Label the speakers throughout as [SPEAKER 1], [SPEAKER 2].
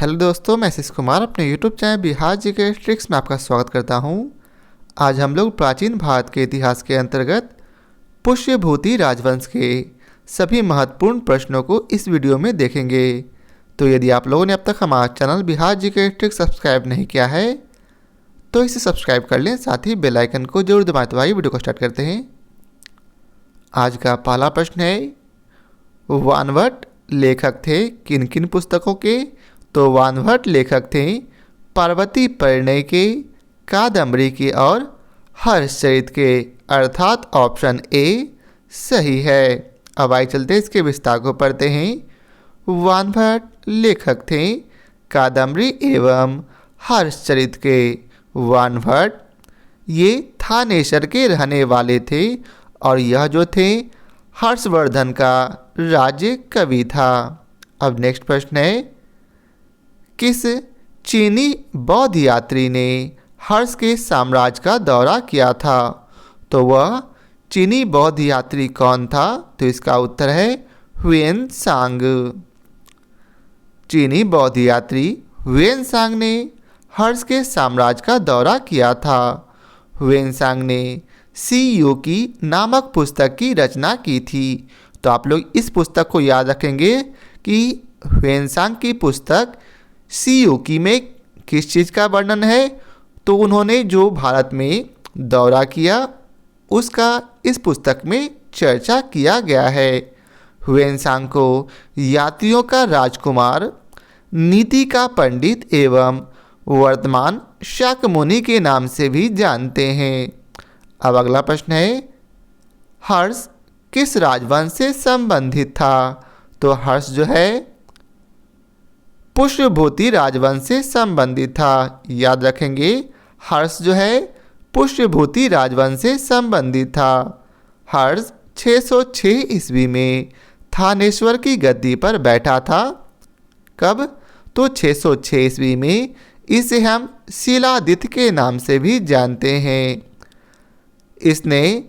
[SPEAKER 1] Hello दोस्तों, मैं आशीष कुमार अपने YouTube channel Bihar GK tricks में आपका स्वागत करता हूं। आज हम लोग प्राचीन भारत के इतिहास के अंतर्गत पुष्यभूति राजवंश के सभी महत्वपूर्ण प्रश्नों को इस वीडियो में देखेंगे। तो यदि आप लोगों ने अब तक हमारा channel Bihar GK tricks subscribe नहीं किया है तो इसे सब्सक्राइब कर लें, साथ ही बेल आइकन को जरूर दबाएं। तो आइए वीडियो को स्टार्ट करते हैं। आज का पहला प्रश्न है, वानवट लेखक थे किन किन पुस्तकों के? तो वानवट लेखक थे पार्वती परिणय के, कादम्बरी के और हर्षचरित के, अर्थात ऑप्शन ए सही है। अब आइए चलते इसके विस्तार को पढ़ते हैं। वानवट लेखक थे कादम्बरी एवं हर्षचरित के। वानवट ये थानेसर के रहने वाले थे और यह जो थे हर्षवर्धन का राज्य कवि था। अब नेक्स्ट प्रश्न है, किस चीनी बौद्ध यात्री ने हर्ष के साम्राज्य का दौरा किया था? तो वह चीनी बौद्ध यात्री कौन था? तो इसका उत्तर है ह्वेनसांग। चीनी बौद्ध यात्री ह्वेनसांग ने हर्ष के साम्राज्य का दौरा किया था। ह्वेनसांग ने सी यू की नामक पुस्तक की रचना की थी। तो आप लोग इस पुस्तक को याद रखेंगे कि ह्वेनसांग की पुस्तक सी यू की में किस चीज़ का वर्णन है? तो उन्होंने जो भारत में दौरा किया उसका इस पुस्तक में चर्चा किया गया है। ह्वेनसांग को यात्रियों का राजकुमार, नीति का पंडित एवं वर्तमान शाक्यमुनि के नाम से भी जानते हैं। अब अगला प्रश्न है, हर्ष किस राजवंश से संबंधित था? तो हर्ष जो है पुष्यभूति राजवंश से संबंधित था। याद रखेंगे, हर्ष जो है पुष्यभूति राजवंश से संबंधित था। हर्ष 606 ईस्वी में थानेश्वर की गद्दी पर बैठा था। कब? तो 606 ईस्वी में। इसे हम शिलादित्य के नाम से भी जानते हैं। इसने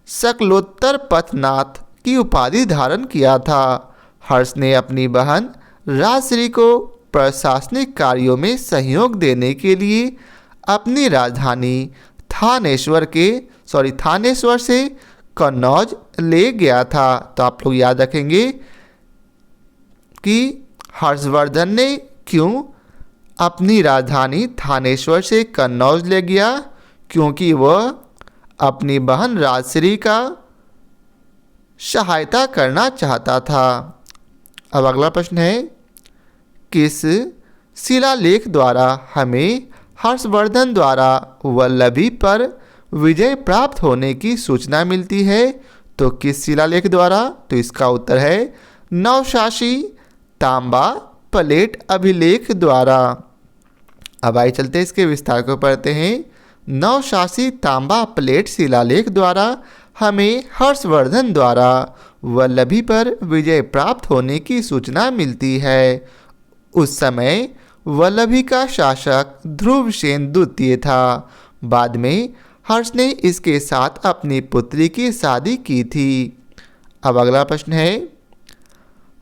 [SPEAKER 1] शकलोत्तर पथनाथ की उपाधि धारण किया था। हर्ष ने अपनी बहन राजश्री को प्रशासनिक कार्यों में सहयोग देने के लिए अपनी राजधानी थानेश्वर से कन्नौज ले गया था। तो आप लोग याद रखेंगे कि हर्षवर्धन ने क्यों अपनी राजधानी थानेश्वर से कन्नौज ले गया? क्योंकि वह अपनी बहन राजश्री का सहायता करना चाहता था। अब अगला प्रश्न है, किस शिलालेख द्वारा हमें हर्षवर्धन द्वारा वल्लभी पर विजय प्राप्त होने की सूचना मिलती है? तो किस शिलालेख द्वारा? तो इसका उत्तर है नवशासी तांबा प्लेट अभिलेख द्वारा। अब आइए चलते इसके विस्तार को पढ़ते हैं। नवशासी तांबा प्लेट शिलालेख द्वारा हमें हर्षवर्धन द्वारा वल्लभी पर विजय प्राप्त होने की सूचना मिलती है। उस समय वल्लभी का शासक ध्रुवसेन द्वितीय था। बाद में हर्ष ने इसके साथ अपनी पुत्री की शादी की थी। अब अगला प्रश्न है,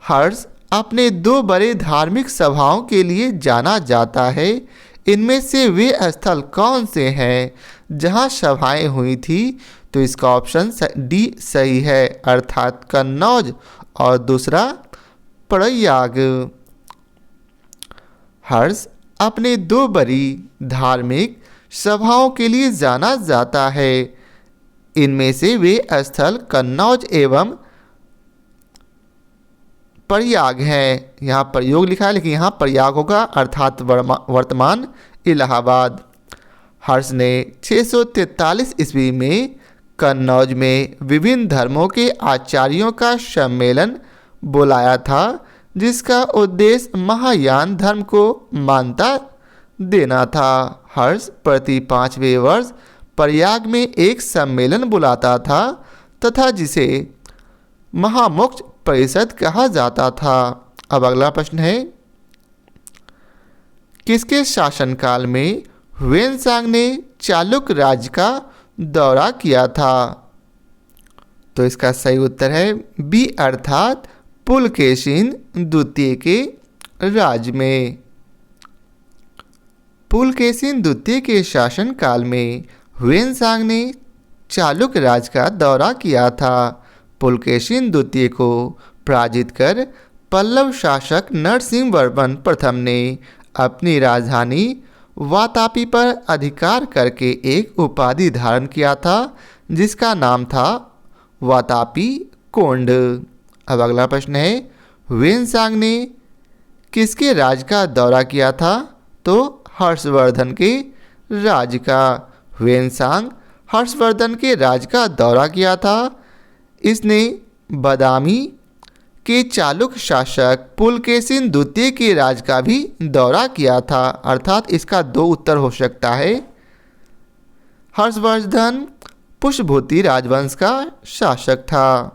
[SPEAKER 1] हर्ष अपने 2 बड़े धार्मिक सभाओं के लिए जाना जाता है। इनमें से वे स्थल कौन से हैं जहां सभाएं हुई थी? तो इसका ऑप्शन डी सही है, अर्थात कन्नौज और दूसरा प्रयाग। हर्ष अपने 2 बड़ी धार्मिक सभाओं के लिए जाना जाता है। इनमें से वे स्थल कन्नौज एवं प्रयाग है। यहाँ प्रयोग लिखा है लेकिन यहाँ प्रयाग होगा, अर्थात वर्तमान इलाहाबाद। हर्ष ने 643 ईस्वी में कन्नौज में विभिन्न धर्मों के आचार्यों का सम्मेलन बुलाया था, जिसका उद्देश्य महायान धर्म को मान्यता देना था। हर्ष प्रति 5वें वर्ष प्रयाग में एक सम्मेलन बुलाता था तथा जिसे महामोक्ष परिषद कहा जाता था। अब अगला प्रश्न है, किसके शासनकाल में ह्वेनसांग ने चालुक्य राज्य का दौरा किया था? तो इसका सही उत्तर है बी, अर्थात पुलकेशिन द्वितीय के राज में। पुलकेशिन द्वितीय के शासनकाल में ह्वेनसांग ने चालुक्य राज का दौरा किया था। पुलकेशिन द्वितीय को पराजित कर पल्लव शासक नरसिंहवर्मन प्रथम ने अपनी राजधानी वातापी पर अधिकार करके एक उपाधि धारण किया था जिसका नाम था वातापी कोंड। अब अगला प्रश्न है, ह्वेनसांग ने किसके राज का दौरा किया था? तो हर्षवर्धन के राज का। ह्वेनसांग हर्षवर्धन के राज का दौरा किया था। इसने बादामी के चालुक्य शासक पुलकेशिन द्वितीय के राज का भी दौरा किया था, अर्थात इसका दो उत्तर हो सकता है। हर्षवर्धन पुष्यभूति राजवंश का शासक था।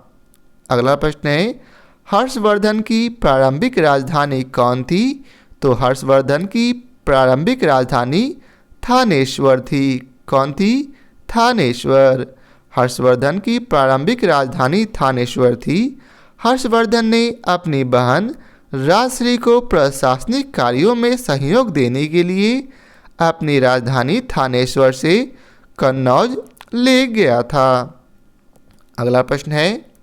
[SPEAKER 1] अगला प्रश्न है, हर्षवर्धन की प्रारंभिक राजधानी कौन थी? तो हर्षवर्धन की प्रारंभिक राजधानी थानेश्वर थी। कौन थी? थानेश्वर। हर्षवर्धन की प्रारंभिक राजधानी थानेश्वर थी। हर्षवर्धन ने अपनी बहन राजश्री को प्रशासनिक कार्यों में सहयोग देने के लिए अपनी राजधानी थानेश्वर से कन्नौज ले गया था। अगला प्रश्न है,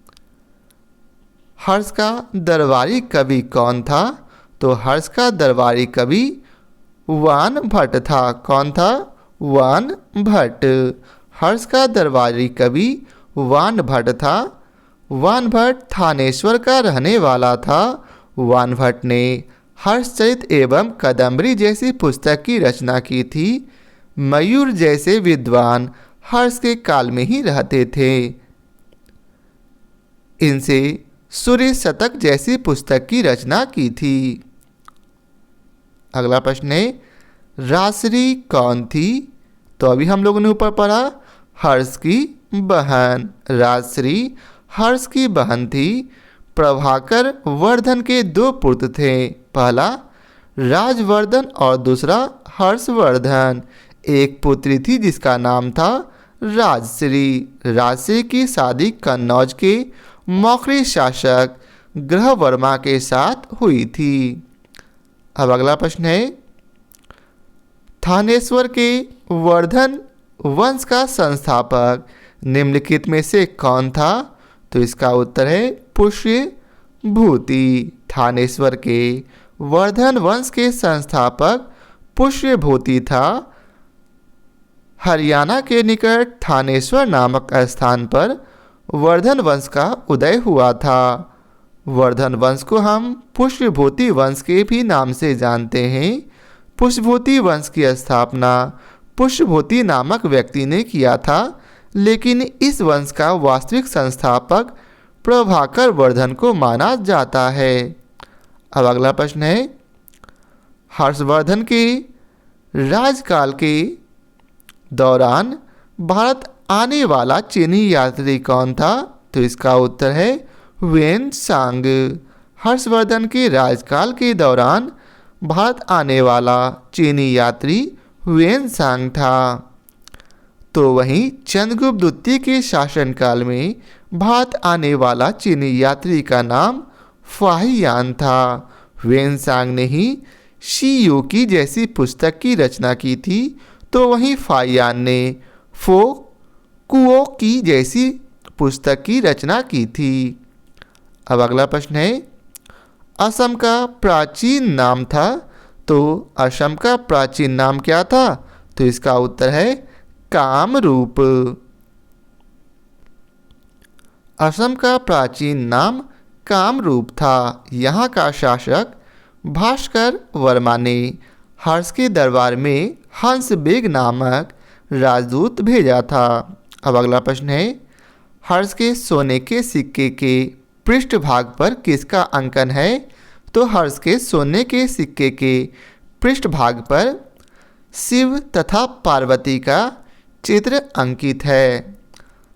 [SPEAKER 1] हर्ष का दरबारी कवि कौन था? तो हर्ष का दरबारी कवि वान भट्ट था। कौन था? वान भट्ट। हर्ष का दरबारी कवि वान भट्ट था। वान भट्ट थानेश्वर का रहने वाला था। वान भट्ट ने हर्षचरित एवं कादंबरी जैसी पुस्तक की रचना की थी। मयूर जैसे विद्वान हर्ष के काल में ही रहते थे। इनसे सूर्य शतक जैसी पुस्तक की रचना की थी। अगला प्रश्न है, राजश्री कौन थी? तो अभी हम लोगों ने ऊपर पढ़ा हर्ष की बहन। राजश्री हर्ष की बहन थी। प्रभाकर वर्धन के दो पुत्र थे, पहला राजवर्धन और दूसरा हर्षवर्धन। एक पुत्री थी जिसका नाम था राजश्री। राजश्री की शादी कन्नौज के मौखरी शासक ग्रहवर्मा के साथ हुई थी। अब अगला प्रश्न है, थानेश्वर के वर्धन वंश का संस्थापक निम्नलिखित में से कौन था? तो इसका उत्तर है पुष्यभूति। थानेश्वर के वर्धन वंश के संस्थापक पुष्यभूति था। हरियाणा के निकट थानेश्वर नामक स्थान पर वर्धन वंश का उदय हुआ था। वर्धन वंश को हम पुष्यभूति वंश के भी नाम से जानते हैं। पुष्यभूति वंश की स्थापना पुष्यभूति नामक व्यक्ति ने किया था, लेकिन इस वंश का वास्तविक संस्थापक प्रभाकर वर्धन को माना जाता है। अब अगला प्रश्न है, हर्षवर्धन के राजकाल के दौरान भारत आने वाला चीनी यात्री कौन था? तो इसका उत्तर है ह्वेनसांग। हर्षवर्धन के राजकाल के दौरान भारत आने वाला चीनी यात्री ह्वेनसांग था। तो वहीं चंद्रगुप्त द्वितीय के शासनकाल में भारत आने वाला चीनी यात्री का नाम फाहियान था। ह्वेनसांग ने ही शी की जैसी पुस्तक की रचना की थी, तो वहीं फाहियान ने फो कुओ की जैसी पुस्तक की रचना की थी। अब अगला प्रश्न है, असम का प्राचीन नाम था। तो असम का प्राचीन नाम क्या था? तो इसका उत्तर है कामरूप। असम का प्राचीन नाम कामरूप था। यहाँ का शासक भास्कर वर्मा ने हर्ष के दरबार में हंस बेग नामक राजदूत भेजा था। अब अगला प्रश्न है, हर्ष के सोने के सिक्के के पृष्ठभाग पर किसका अंकन है? तो हर्ष के सोने के सिक्के के पृष्ठभाग पर शिव तथा पार्वती का चित्र अंकित है।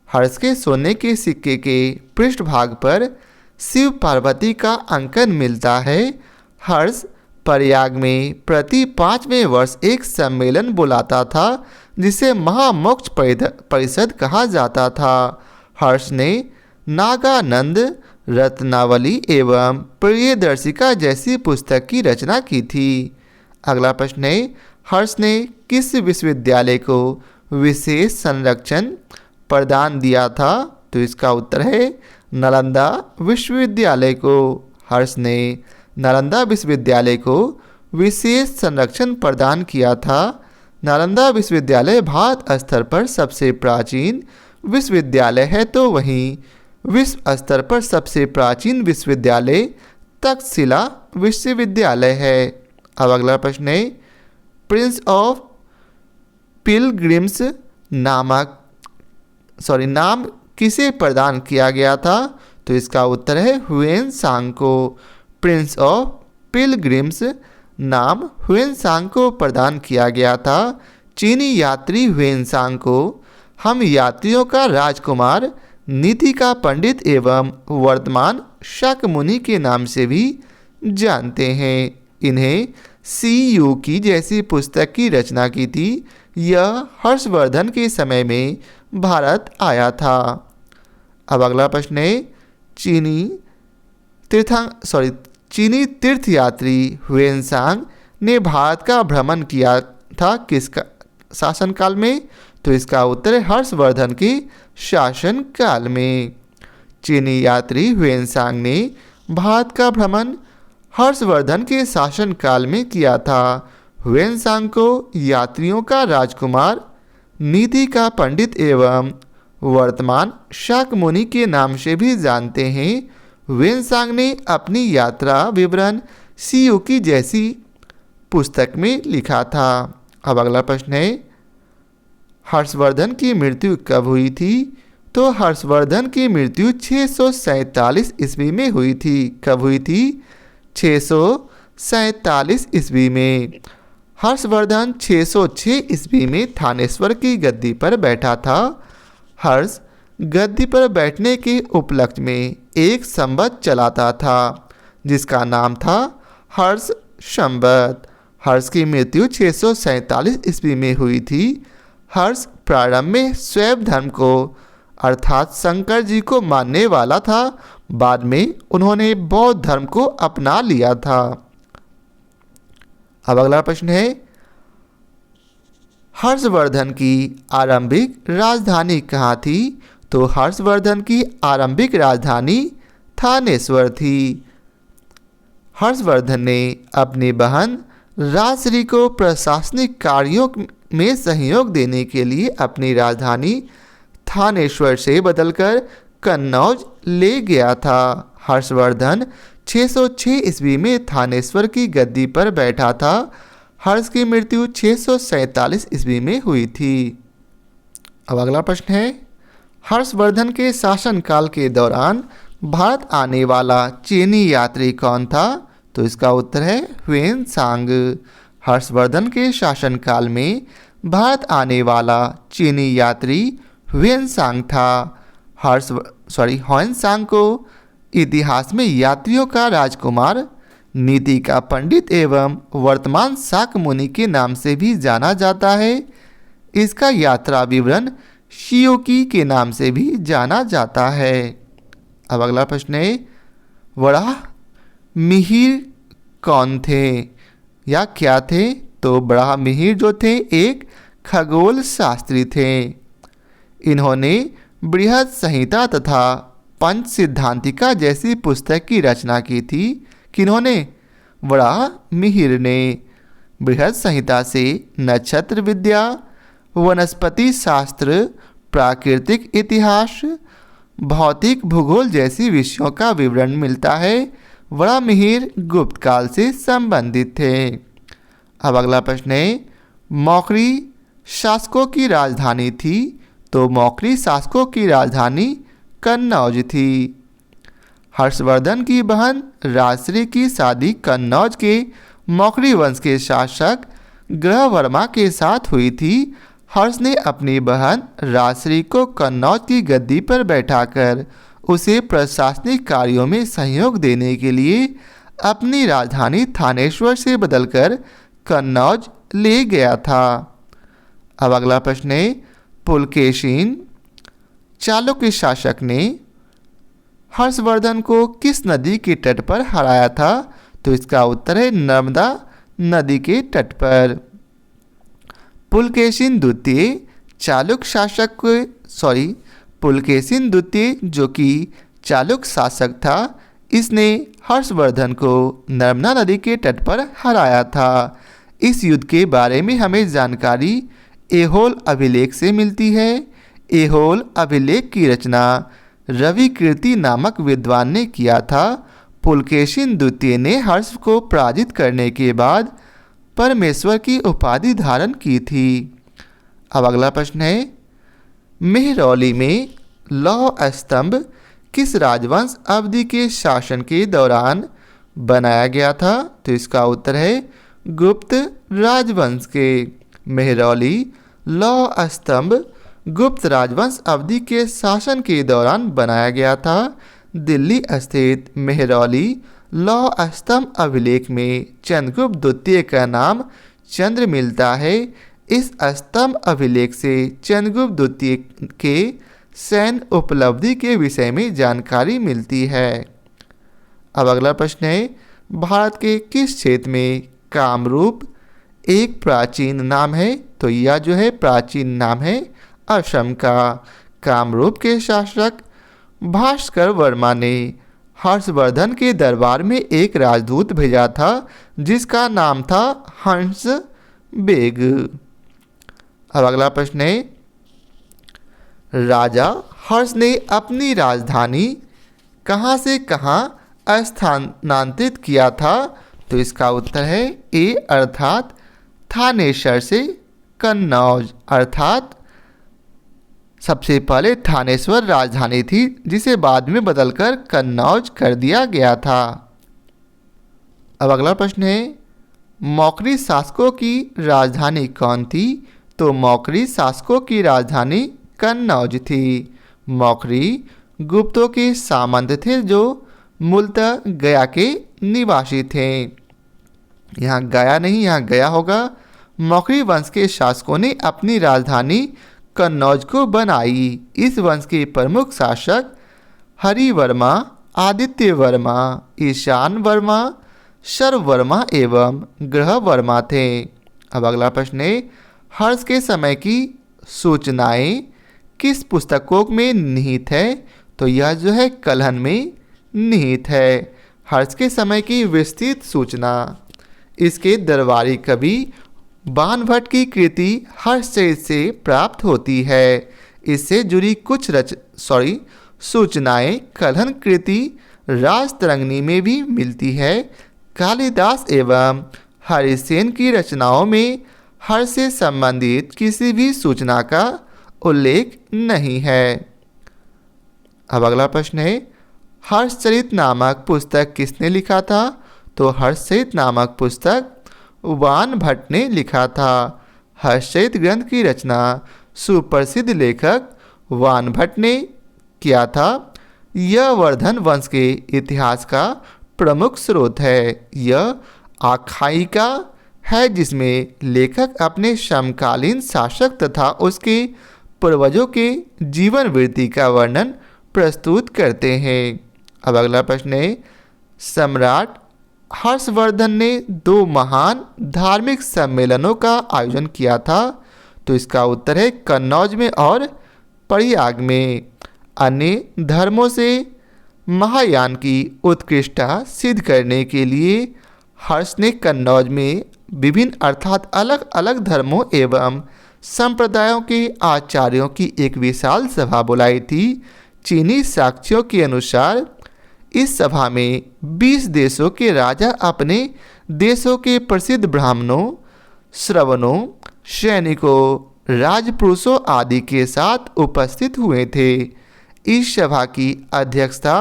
[SPEAKER 1] हर्ष के सोने के सिक्के के पृष्ठभाग पर शिव पार्वती का अंकन मिलता है। हर्ष प्रयाग में प्रति 5वें वर्ष एक सम्मेलन बुलाता था जिसे महामोक्ष परिषद कहा जाता था। हर्ष ने नागानंद रत्नावली एवं प्रियदर्शिका जैसी पुस्तक की रचना की थी। अगला प्रश्न है, हर्ष ने किस विश्वविद्यालय को विशेष संरक्षण प्रदान दिया था? तो इसका उत्तर है नालंदा विश्वविद्यालय को। हर्ष ने नालंदा विश्वविद्यालय को विशेष संरक्षण प्रदान किया था। नालंदा विश्वविद्यालय भारत स्तर पर सबसे प्राचीन विश्वविद्यालय है, तो वहीं विश्व स्तर पर सबसे प्राचीन विश्वविद्यालय तक्षशिला विश्वविद्यालय है। अब अगला प्रश्न है, प्रिंस ऑफ पिलग्रिम्स नाम किसे प्रदान किया गया था? तो इसका उत्तर है ह्वेन-सांग को। प्रिंस ऑफ पिलग्रिम्स नाम ह्वेन-सांग को प्रदान किया गया था। चीनी यात्री ह्वेन-सांग को हम यात्रियों का राजकुमार, नीति का पंडित एवं वर्तमान शाक्यमुनि के नाम से भी जानते हैं। इन्हें सी.यू. की जैसी पुस्तक की रचना की थी। यह हर्षवर्धन के समय में भारत आया था। अब अगला प्रश्न है, चीनी तीर्थयात्री ह्वेन-सांग ने भारत का भ्रमण किया था किसका शासनकाल में? तो इसका उत्तर है हर्षवर्धन के शासनकाल में। चीनी यात्री ह्वेन-सांग ने भारत का भ्रमण हर्षवर्धन के शासनकाल में किया था। ह्वेन-सांग को यात्रियों का राजकुमार, नीति का पंडित एवं वर्तमान शाक्यमुनि के नाम से भी जानते हैं। ह्वेन-सांग ने अपनी यात्रा विवरण सी.यू. की जैसी पुस्तक में लिखा था। अब अगला प्रश्न है, हर्षवर्धन की मृत्यु कब हुई थी? तो हर्षवर्धन की मृत्यु 647 ईस्वी में हुई थी। कब हुई थी? 647 ईस्वी में। हर्षवर्धन 606 ईस्वी में थानेश्वर की गद्दी पर बैठा था। हर्ष गद्दी पर बैठने के उपलक्ष्य में एक संवत चलाता था जिसका नाम था हर्ष संवत। हर्ष की मृत्यु 647 ईस्वी में हुई थी। हर्ष प्रारंभ में शैव धर्म को अर्थात शंकर जी को मानने वाला था। बाद में उन्होंने बौद्ध धर्म को अपना लिया था। अब अगला प्रश्न है, हर्षवर्धन की आरंभिक राजधानी कहाँ थी? तो हर्षवर्धन की आरंभिक राजधानी थानेश्वर थी। हर्षवर्धन ने अपनी बहन राजश्री को प्रशासनिक कार्यों में सहयोग देने के लिए अपनी राजधानी थानेश्वर से बदलकर कन्नौज ले गया था। हर्षवर्धन 606 ईस्वी में थानेश्वर की गद्दी पर बैठा था। हर्ष की मृत्यु 647 ईस्वी में हुई थी। अब अगला प्रश्न है, हर्षवर्धन के शासनकाल के दौरान भारत आने वाला चीनी यात्री कौन था? तो इसका उत्तर है ह्वेन-सांग। हर्षवर्धन के शासनकाल में भारत आने वाला चीनी यात्री ह्वेन-सांग था। ह्वेन-सांग को इतिहास में यात्रियों का राजकुमार, नीति का पंडित एवं वर्तमान शाक्यमुनि के नाम से भी जाना जाता है। इसका यात्रा विवरण सी.यू. के नाम से भी जाना जाता है। अब अगला प्रश्न है, वराह मिहिर कौन थे या क्या थे? तो वराह मिहिर जो थे एक खगोल शास्त्री थे। इन्होंने बृहद संहिता तथा पंच सिद्धांतिका जैसी पुस्तक की रचना की थी। किन्होंने? वराह मिहिर ने। बृहद संहिता से नक्षत्र विद्या, वनस्पति शास्त्र, प्राकृतिक इतिहास, भौतिक भूगोल जैसी विषयों का विवरण मिलता है। वराह मिहिर गुप्त काल से संबंधित थे। अब अगला प्रश्न है, मौखरी शासकों की राजधानी थी। तो मौखरी शासकों की राजधानी कन्नौज थी। हर्षवर्धन की बहन राजश्री की शादी कन्नौज के मौखरी वंश के शासक ग्रहवर्मा के साथ हुई थी। हर्ष ने अपनी बहन राजश्री को कन्नौज की गद्दी पर बैठाकर उसे प्रशासनिक कार्यों में सहयोग देने के लिए अपनी राजधानी थानेश्वर से बदलकर कन्नौज ले गया था। अब अगला प्रश्न है, पुलकेशिन चालुक्य शासक ने हर्षवर्धन को किस नदी के तट पर हराया था? तो इसका उत्तर है नर्मदा नदी के तट पर। पुलकेशिन द्वितीय चालुक्य शासक पुलकेशिन द्वितीय जो कि चालुक्य शासक था, इसने हर्षवर्धन को नर्मदा नदी के तट पर हराया था। इस युद्ध के बारे में हमें जानकारी ऐहोल अभिलेख से मिलती है। ऐहोल अभिलेख की रचना रवि कीर्ति नामक विद्वान ने किया था। पुलकेशिन द्वितीय ने हर्ष को पराजित करने के बाद परमेश्वर की उपाधि धारण की थी। अब अगला प्रश्न है, मेहरौली में लौह स्तंभ किस राजवंश अवधि के शासन के दौरान बनाया गया था? तो इसका उत्तर है गुप्त राजवंश के। मेहरौली लौह स्तंभ गुप्त राजवंश अवधि के शासन के दौरान बनाया गया था। दिल्ली स्थित मेहरौली लौह स्तंभ अभिलेख में चंद्रगुप्त द्वितीय का नाम चंद्र मिलता है। इस स्तंभ अभिलेख से चंद्रगुप्त द्वितीय के सैन्य उपलब्धि के विषय में जानकारी मिलती है। अब अगला प्रश्न है, भारत के किस क्षेत्र में कामरूप एक प्राचीन नाम है? तो यह जो है प्राचीन नाम है असम का। कामरूप के शासक भास्कर वर्मा ने हर्षवर्धन के दरबार में एक राजदूत भेजा था जिसका नाम था हंस बेग। अब अगला प्रश्न है, राजा हर्ष ने अपनी राजधानी कहाँ से कहाँ स्थानांतरित किया था? तो इसका उत्तर है ए अर्थात थानेसर से कन्नौज। अर्थात सबसे पहले थानेश्वर राजधानी थी जिसे बाद में बदलकर कन्नौज कर दिया गया था। अब अगला प्रश्न है, मौखरी शासकों की राजधानी कौन थी? तो मौखरी शासकों की राजधानी कन्नौज थी। मौखरी गुप्तों के सामंत थे जो मूलतः गया के निवासी थे। यहाँ गया नहीं, यहाँ गया होगा। मौखरी वंश के शासकों ने अपनी राजधानी कन्नौज को बनाई। इस वंश के प्रमुख शासक हरिवर्मा, आदित्य वर्मा, ईशान वर्मा, शर्ववर्मा एवं ग्रहवर्मा थे। अब अगला प्रश्न है, हर्ष के समय की सूचनाएं किस पुस्तकों में निहित है? तो यह जो है कलहन में निहित है। हर्ष के समय की विस्तृत सूचना इसके दरबारी कवि बाणभट्ट की कृति हर्षचरित से प्राप्त होती है। इससे जुड़ी कुछ सूचनाएं कलहन कृति राजतरंगिणी में भी मिलती है। कालिदास एवं हरिसेन की रचनाओं में हर्ष से संबंधित किसी भी सूचना का उल्लेख नहीं है। अब अगला प्रश्न है, हर्षचरित नामक पुस्तक किसने लिखा था? तो हर्षचरित नामक पुस्तक बाणभट्ट ने लिखा था। हर्षचरित ग्रंथ की रचना सुप्रसिद्ध लेखक बाणभट्ट ने किया था। यह वर्धन वंश के इतिहास का प्रमुख स्रोत है। यह आख्यायिका है जिसमें लेखक अपने समकालीन शासक तथा उसके पूर्वजों के जीवन वृत्ति का वर्णन प्रस्तुत करते हैं। अब अगला प्रश्न है, सम्राट हर्षवर्धन ने 2 महान धार्मिक सम्मेलनों का आयोजन किया था। तो इसका उत्तर है कन्नौज में और प्रयाग में। अन्य धर्मों से महायान की उत्कृष्टता सिद्ध करने के लिए हर्ष ने कन्नौज में विभिन्न अर्थात अलग अलग धर्मों एवं संप्रदायों के आचार्यों की एक विशाल सभा बुलाई थी। चीनी साक्ष्यों के अनुसार इस सभा में 20 देशों के राजा अपने देशों के प्रसिद्ध ब्राह्मणों, श्रवणों, सैनिकों, राजपुरुषों आदि के साथ उपस्थित हुए थे। इस सभा की अध्यक्षता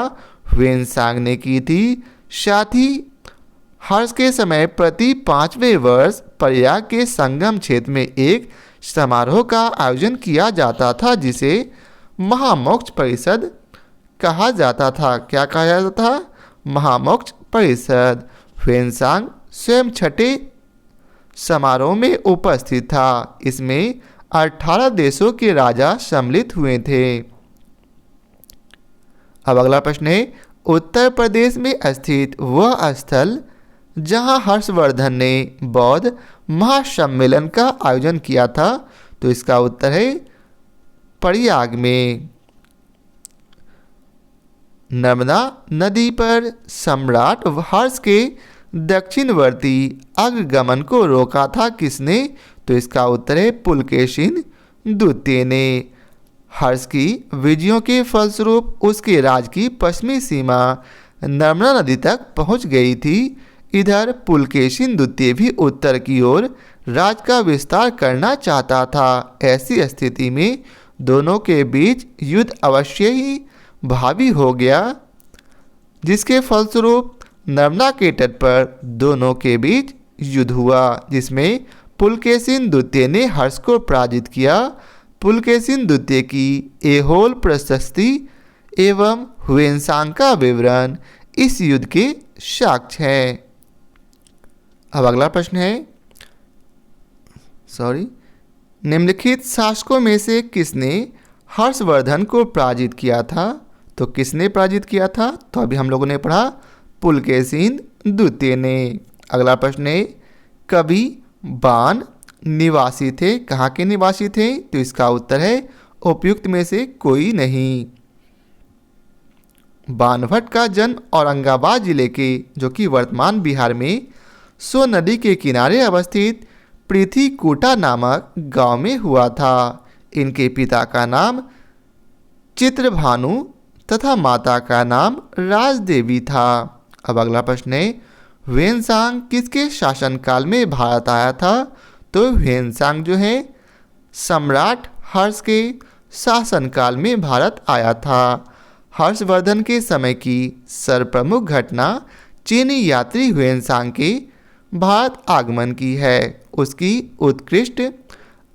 [SPEAKER 1] ह्वेनसांग ने की थी। साथ ही हर्ष के समय प्रति 5वें वर्ष प्रयाग के संगम क्षेत्र में एक समारोह का आयोजन किया जाता था जिसे महामोक्ष परिषद कहा जाता था। क्या कहा जाता था? महामोक्ष परिषद। ह्वेनसांग स्वयं छठे समारोह में उपस्थित था। इसमें 18 देशों के राजा सम्मिलित हुए थे। अब अगला प्रश्न है, उत्तर प्रदेश में स्थित वह स्थल जहां हर्षवर्धन ने बौद्ध महासम्मेलन का आयोजन किया था, तो इसका उत्तर है प्रयाग में। नर्मदा नदी पर सम्राट हर्ष के दक्षिणवर्ती अग्रगमन को रोका था किसने, तो इसका उत्तर है पुलकेशिन द्वितीय ने। हर्ष की विजयों के फलस्वरूप उसके राज की पश्चिमी सीमा नर्मदा नदी तक पहुंच गई थी। इधर पुलकेशिन द्वितीय भी उत्तर की ओर राज का विस्तार करना चाहता था। ऐसी स्थिति में दोनों के बीच युद्ध अवश्य ही भावी हो गया, जिसके फलस्वरूप नर्मदा के तट पर दोनों के बीच युद्ध हुआ, जिसमें पुलकेशिन द्वितीय ने हर्ष को पराजित किया। पुलकेशिन द्वितीय की ऐहोल प्रशस्ति एवं ह्वेनसांग का विवरण इस युद्ध के साक्ष्य हैं। अब अगला प्रश्न है, निम्नलिखित शासकों में से किसने हर्षवर्धन को पराजित किया था, तो किसने पराजित किया था, तो अभी हम लोगों ने पढ़ा पुलकेशिन द्वितीय ने। अगला प्रश्न है, कवि बाण निवासी थे, कहाँ के निवासी थे, तो इसका उत्तर है उपयुक्त में से कोई नहीं। बाणभट्ट का जन्म औरंगाबाद जिले के, जो कि वर्तमान बिहार में सो नदी के किनारे अवस्थित पृथ्वीकूटा नामक गांव में हुआ था। इनके पिता का नाम चित्रभानु तथा माता का नाम राजदेवी था। अब अगला प्रश्न है, ह्वेनसांग किसके शासनकाल में भारत आया था, तो ह्वेनसांग जो है सम्राट हर्ष के शासनकाल में भारत आया था। हर्षवर्धन के समय की सर्वप्रमुख घटना चीनी यात्री ह्वेनसांग के भारत आगमन की है। उसकी उत्कृष्ट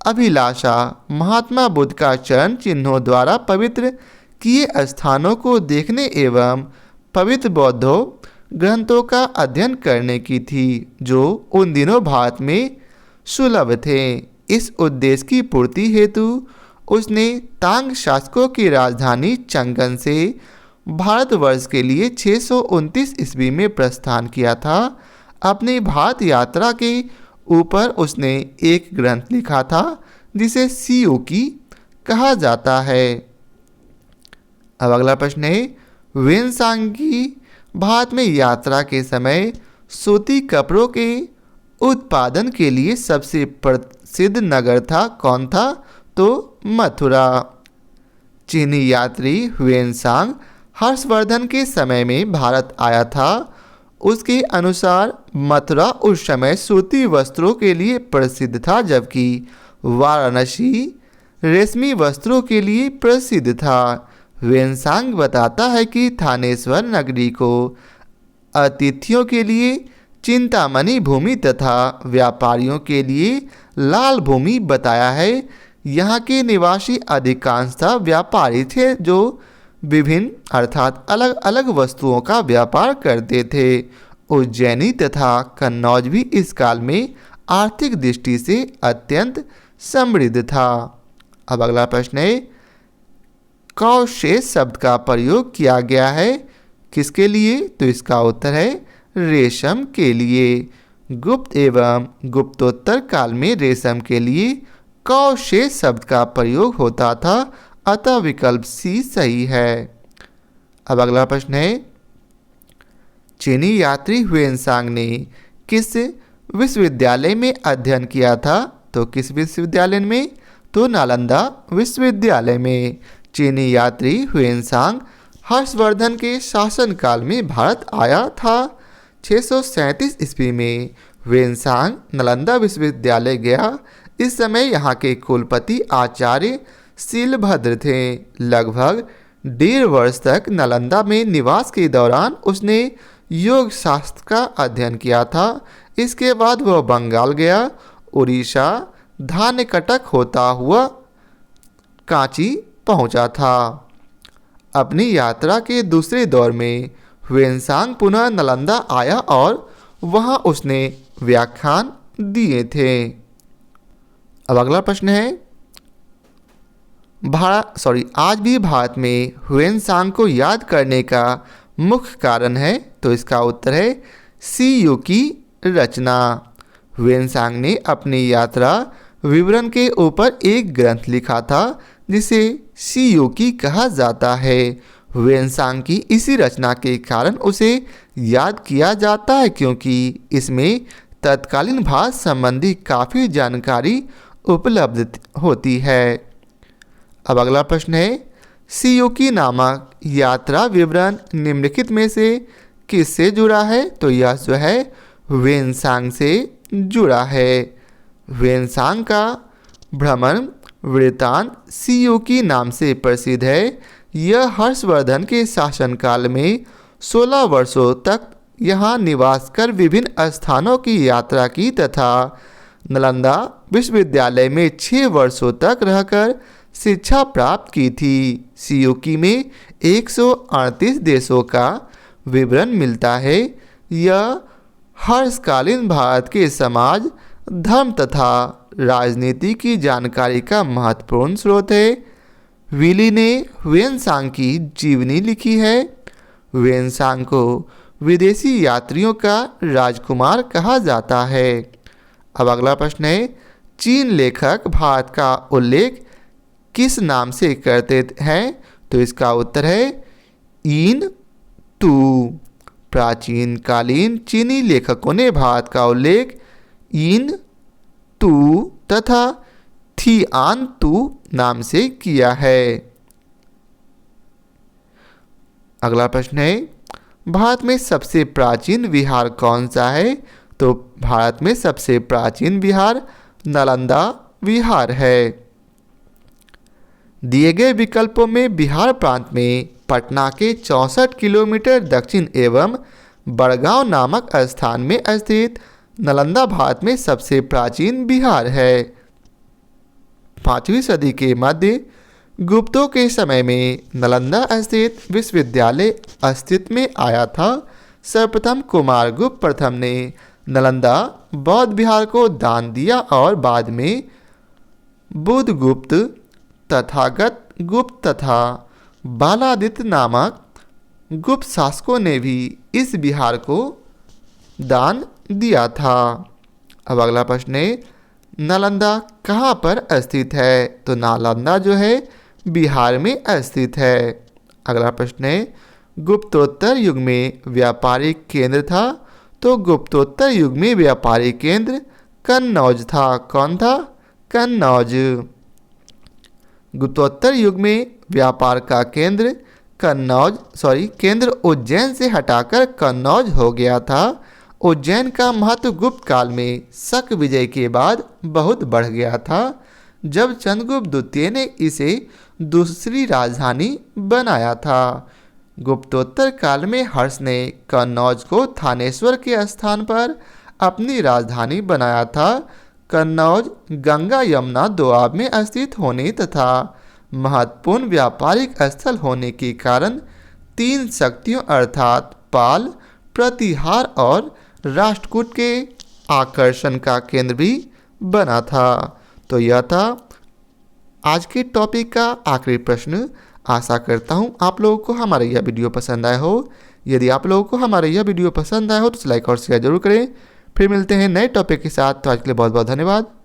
[SPEAKER 1] अभिलाषा महात्मा बुद्ध का चरण चिन्हों द्वारा पवित्र किए स्थानों को देखने एवं पवित्र बौद्ध ग्रंथों का अध्ययन करने की थी, जो उन दिनों भारत में सुलभ थे। इस उद्देश्य की पूर्ति हेतु उसने तांग शासकों की राजधानी चंगन से भारतवर्ष के लिए 629 ईस्वी में प्रस्थान किया था। अपनी भारत यात्रा के ऊपर उसने एक ग्रंथ लिखा था जिसे सियोकी कहा जाता है। अब अगला प्रश्न है, ह्वेनसांग की भारत में यात्रा के समय सूती कपड़ों के उत्पादन के लिए सबसे प्रसिद्ध नगर था, कौन था, तो मथुरा। चीनी यात्री ह्वेनसांग हर्षवर्धन के समय में भारत आया था। उसके अनुसार मथुरा उस समय सूती वस्त्रों के लिए प्रसिद्ध था, जबकि वाराणसी रेशमी वस्त्रों के लिए प्रसिद्ध था। ह्वेनसांग बताता है कि थानेश्वर नगरी को अतिथियों के लिए चिंतामणि भूमि तथा व्यापारियों के लिए लाल भूमि बताया है। यहाँ के निवासी अधिकांशतः व्यापारी थे, जो विभिन्न अर्थात अलग अलग वस्तुओं का व्यापार करते थे। उज्जैनी तथा कन्नौज भी इस काल में आर्थिक दृष्टि से अत्यंत समृद्ध था। अब अगला प्रश्न है, कौशेष शब्द का प्रयोग किया गया है किसके लिए, तो इसका उत्तर है रेशम के लिए। गुप्त एवं गुप्तोत्तर काल में रेशम के लिए कौशेष शब्द का प्रयोग होता था, अतः विकल्प सी सही है। अब अगला प्रश्न है, चीनी यात्री ह्वेनसांग ने किस विश्वविद्यालय में अध्ययन किया था, तो किस विश्वविद्यालय में, तो नालंदा विश्वविद्यालय में। चीनी यात्री ह्वेनसांग हर्षवर्धन के शासनकाल में भारत आया था। 637 ईस्वी में ह्वेनसांग नालंदा विश्वविद्यालय गया। इस समय यहाँ के कुलपति आचार्य शीलभद्र थे। लगभग 1.5 वर्ष तक नालंदा में निवास के दौरान उसने योग शास्त्र का अध्ययन किया था। इसके बाद वह बंगाल गया, उड़ीसा धान्यकटक होता हुआ कांची पहुंचा था। अपनी यात्रा के दूसरे दौर में ह्वेनसांग पुनः नालंदा आया और वहां उसने व्याख्यान दिए थे। अब अगला प्रश्न है, आज भी भारत में ह्वेनसांग को याद करने का मुख्य कारण है? तो इसका उत्तर है सीयू की रचना। ह्वेनसांग ने अपनी यात्रा विवरण के ऊपर एक ग्रंथ लिखा था जिसे सीयू की कहा जाता है। ह्वेनसांग की इसी रचना के कारण उसे याद किया जाता है क्योंकि इसमें तत्कालीन भारत संबंधी काफ़ी जानकारी उपलब्ध होती है। अब अगला प्रश्न है, सीयूकी नामक यात्रा विवरण निम्नलिखित में से किससे जुड़ा है? तो यह जो है ह्वेनसांग से जुड़ा है। ह्वेनसांग का भ्रमण वृत्तांत सीयूकी नाम से प्रसिद्ध है। यह हर्षवर्धन के शासनकाल में 16 वर्षों तक यहाँ निवास कर विभिन्न स्थानों की यात्रा की तथा नालंदा विश्वविद्यालय में 6 वर्षों तक रहकर शिक्षा प्राप्त की थी। सीयूकी में 138 देशों का विवरण मिलता है। यह हर्षकालीन भारत के समाज, धर्म तथा राजनीति की जानकारी का महत्वपूर्ण स्रोत है। विली ने ह्वेनसांग की जीवनी लिखी है। ह्वेनसांग को विदेशी यात्रियों का राजकुमार कहा जाता है। अब अगला प्रश्न है, चीन लेखक भारत का उल्लेख किस नाम से करते हैं? तो इसका उत्तर है इन तू। प्राचीन कालीन चीनी लेखकों ने भारत का उल्लेख इन तू तथा थिआन तू नाम से किया है। अगला प्रश्न है, भारत में सबसे प्राचीन विहार कौन सा है? तो भारत में सबसे प्राचीन विहार नालंदा विहार है। दिए गए विकल्पों में बिहार प्रांत में पटना के 64 किलोमीटर दक्षिण एवं बड़गांव नामक स्थान में स्थित नालंदा भारत में सबसे प्राचीन विहार है। 5वीं सदी के मध्य गुप्तों के समय में नालंदा स्थित विश्वविद्यालय अस्तित्व में आया था। सर्वप्रथम कुमारगुप्त प्रथम ने नालंदा बौद्ध विहार को दान दिया और बाद में बुद्धगुप्त, तथागत गुप्त तथा बालादित्य नामक गुप्त शासकों ने भी इस विहार को दान दिया था। अब अगला प्रश्न है, नालंदा कहाँ पर स्थित है? तो नालंदा जो है बिहार में स्थित है। अगला प्रश्न है, गुप्तोत्तर युग में व्यापारिक केंद्र था? तो गुप्तोत्तर युग में व्यापारिक केंद्र कन्नौज था। कौन था? कन्नौज। गुप्तोत्तर युग में व्यापार का केंद्र केंद्र उज्जैन से हटाकर कन्नौज हो गया था। उज्जैन का महत्व गुप्त काल में शक विजय के बाद बहुत बढ़ गया था, जब चंद्रगुप्त द्वितीय ने इसे दूसरी राजधानी बनाया था। गुप्तोत्तर काल में हर्ष ने कन्नौज को थानेश्वर के स्थान पर अपनी राजधानी बनाया था। कन्नौज गंगा यमुना दोआब में स्थित होने तथा महत्वपूर्ण व्यापारिक स्थल होने के कारण 3 शक्तियों अर्थात पाल, प्रतिहार और राष्ट्रकूट के आकर्षण का केंद्र भी बना था। तो यह था आज के टॉपिक का आखिरी प्रश्न। आशा करता हूँ आप लोगों को हमारा यह वीडियो पसंद आया हो। यदि आप लोगों को हमारा यह वीडियो पसंद आया हो तो लाइक और शेयर जरूर करें। फिर मिलते हैं नए टॉपिक के साथ। तो आज के लिए बहुत बहुत धन्यवाद।